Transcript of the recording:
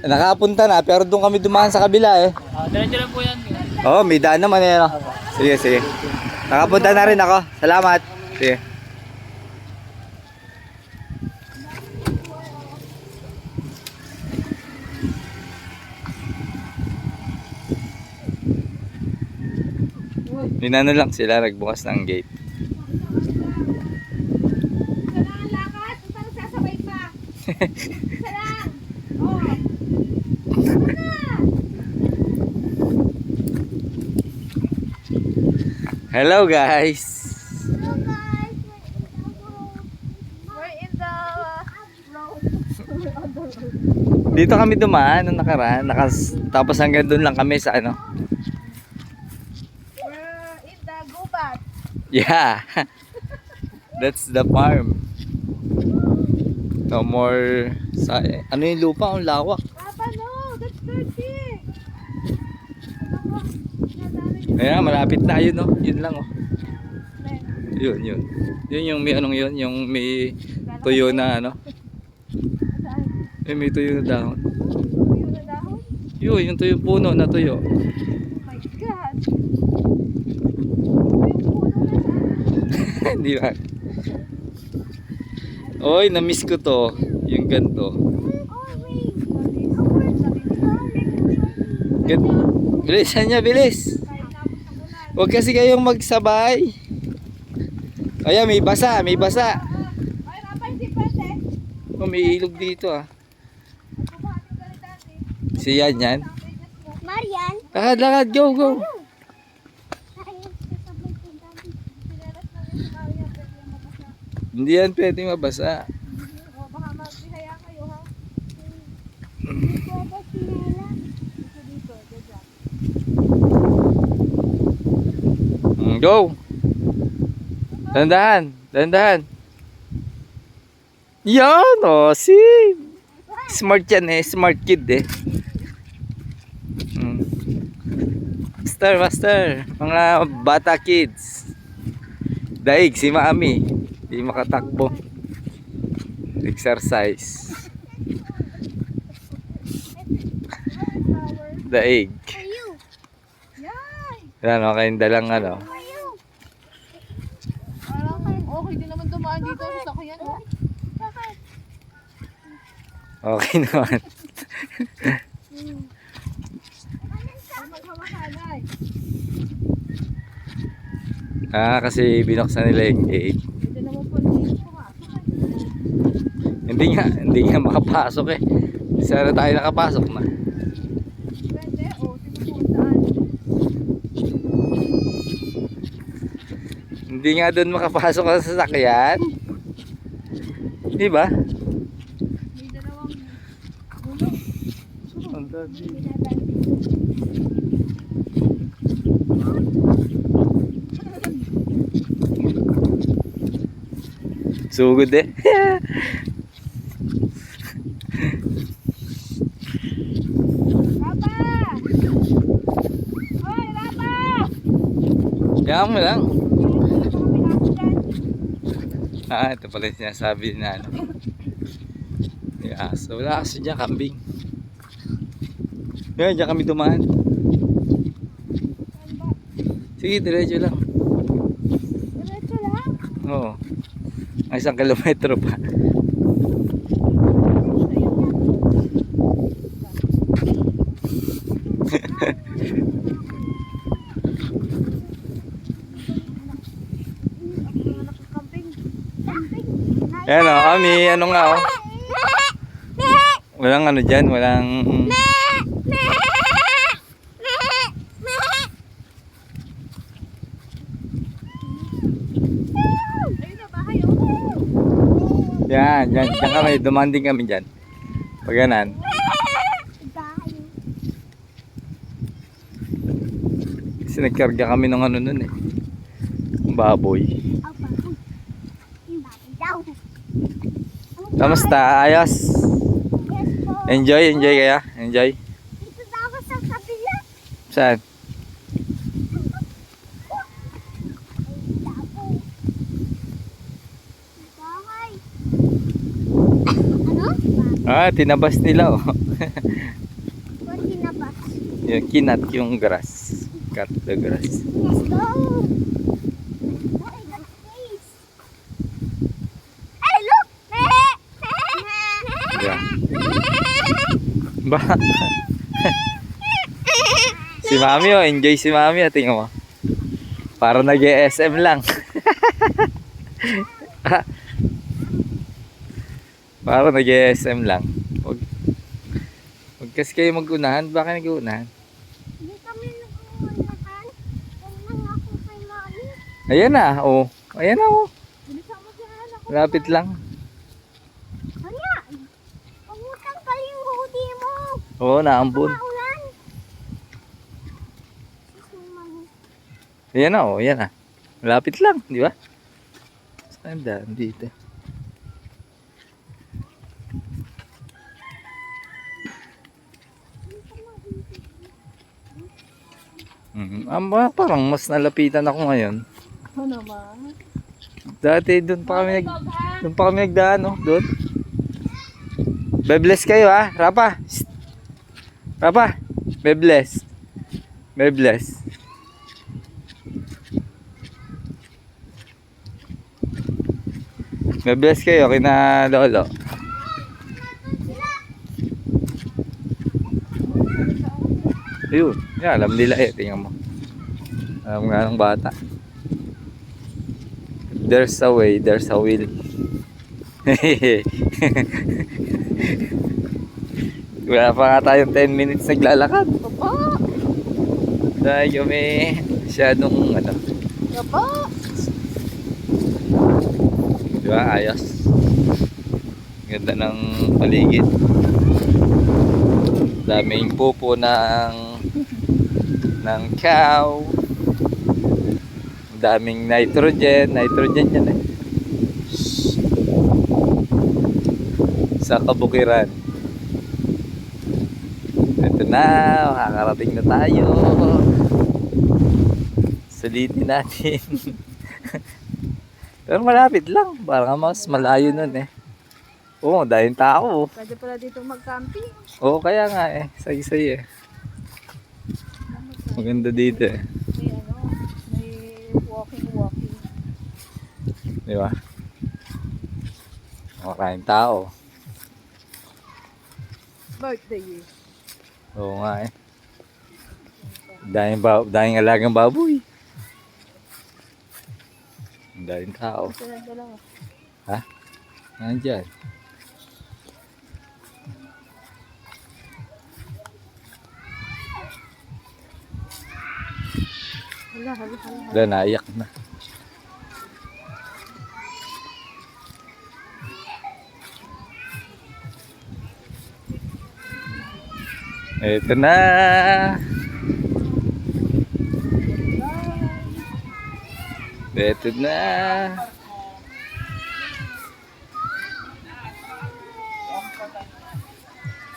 Nakapunta na, pero doon kami dumaan sa kabila eh. Diretso lang po yan. Oo, may daan naman eh. No? Sige, sige. Nakapunta na rin ako. Salamat. Sige. Ninano lang sila, nagbukas ng gate. Kailangan lakas, parang sasabay pa. Isa lang. Oh. Hello guys. Hello guys, we're in the road. Dito kami dumaan nung nakaraan. Tapos hanggang doon lang kami sa ano. We're in the gubat. Yeah. That's the farm. No more sa ano yung lupa, ang lawak. Papa, no, that's dirty. Ayan, malapit na yun, no? Yun lang, oh. Yun, yun. Yun yung may anong yun, yung may tuyo na ano. May tuyo na dahon. Tuyo na dahon? Yun, yung tuyo puno na tuyo. Oh my God. Yung puno na saan? Hindi ba? Oy, na-miss ko to. Yung ganto. Bilisan niya, bilis. Huwag kasi kayong magsabay. Ayan, may basa, may basa. Ay, Rapa, hindi pwede. Oh, may ilog dito ah. Siya yan. Marian. Lakad, lakad, go, go. Hindi yan pwede mabasa. O, baka magbihaya kayo, ha? Go. Dandahan, dandahan. Yan, oh, si smart yan eh, smart kid eh. Master, master, mga bata kids. Daig si Mami, di makatakbo. Exercise. Daig. Yan, okay, kayong dalang ano. Okay din naman dumaan dito sa sakyan, oh. Okay naman. Kasi binuksan nila yung gate. Hindi nga makapasok eh. Sana tayo nakapasok na. Hindi nga doon makapasok ang sasakyan. Di ba? May dalawang Sugod eh. Rapa! Hoy, Rapa! Yan mo lang. Ito pala yung sinasabi na ano. So wala kasi dyan, kambing. Yan, dyan kami dumaan. Sige, diretso lang. Diretso lang? Oo. Ang 1 kilometro pa. Yan o, Ami, ano nga o. Walang ano dyan, walang... Yan, dyan kami, dumanding kami dyan. Paganan. Kasi nagkarga kami ng ano nun eh. Baboy. Kamusta? Ayos? Enjoy, enjoy kaya? Enjoy? Dito na ako sa kabila. Saan? Ah, tinabas nila oh. Kung tinabas. Yung kinat yung grass. Cut the grass. Let's go! Ay, that's face. Ay, look! Yeah. Ba? Si Mami oh, enjoy si Mami oh, tingnan mo. Para nag-SM lang. Para nag-SM lang. Huwag kasi kayo mag-unahan, baka nag-unahan. Hindi kami nag-uunahan. Huwag lang ako kay Mami. Ayan na, oh. Ayan na oh. Bilisan mo siya anak ko. Lapit lang. Kanya! Pagutang pa yung hoodie mo. Oo, naambun. Maulan. Sus, Mami. Ayan na oh, ayan na. Lapit lang, di ba? Saan daan dito? Parang mas nalapitan ako ngayon. Ano naman? Dati doon pa kami nagdaan, no? Doon. Bebless kayo ha, Rapa. Shh. Rapa, bebless. Bebless. Bebless kayo kina Lolo. Ayun, yan, alam nila eh, tingnan mo. Alam nga ng bata. There's a way, there's a will. Wala pa nga tayong 10 minutes naglalakad. Baba! Dahil kami masyadong ano. Baba! Di ba? Ayos. Ganda ng paligid. Daming pupo ng cow. Daming nitrogen yan eh. Sa kabukiran. Ito na, makakarating na tayo. Sulitin natin. Pero malapit lang, parang mas malayo nun eh. Oo, dahil tao. Pwede pala dito mag-camping. Oo, kaya nga eh, say eh. Maganda dito eh. May ano, may walking. Di ba? Maraming tao. Birthday eh. Oo nga eh. Daming alagang baboy. Daming tao. Ito lang dalawa. Ha? Nandyan. Hala. Wala, naiyak na. Ito na. Ito na.